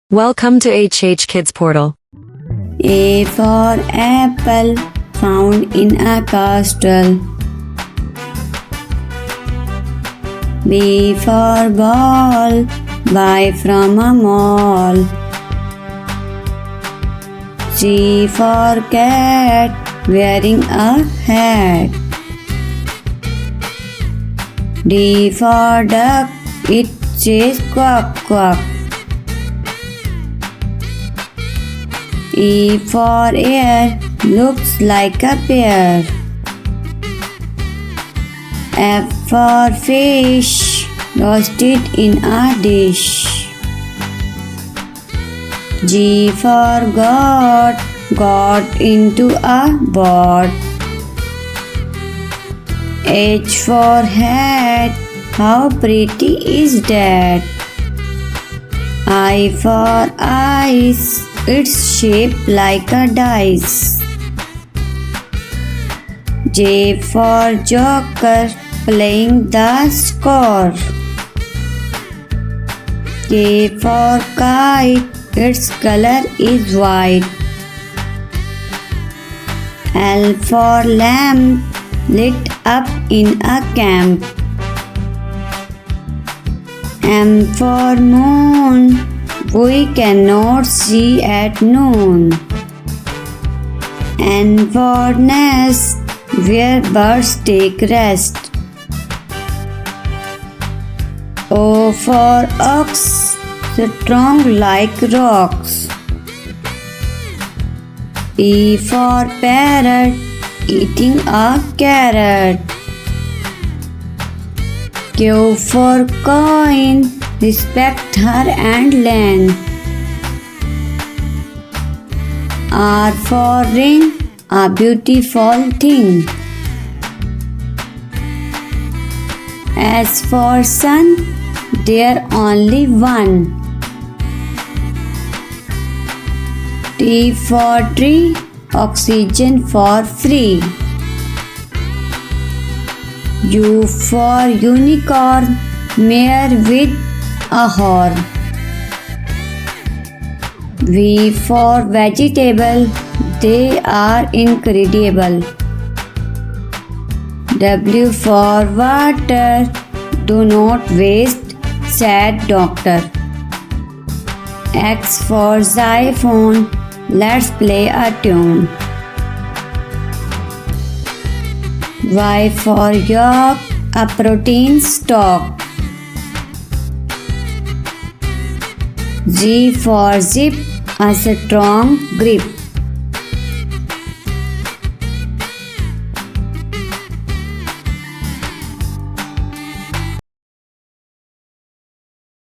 Welcome to HH Kids Portal. A for apple, found in a castle. B for ball, buy from a mall. C for cat, wearing a hat. D for duck, it says quack quack. E for air, looks like a pear. F for fish, roasted in a dish. G for got into a boat. H for hat, how pretty is that? I for ice, it's shaped like a dice. J for joker, playing the score. K for kite, its color is white. L for lamp, lit up in a camp. M for moon, we cannot see at noon. N for nest, where birds take rest. O for ox, strong like rocks. P for parrot, eating a carrot. Q for coin, respect her and land. R for ring, a beautiful thing. S for sun, there only one. T for tree, oxygen for free. U for unicorn, mare with a horn. V for vegetable, they are incredible. W for water, do not waste, said doctor. X for xylophone, let's play a tune. Y for yolk, a protein stock. Z for zip, a strong grip.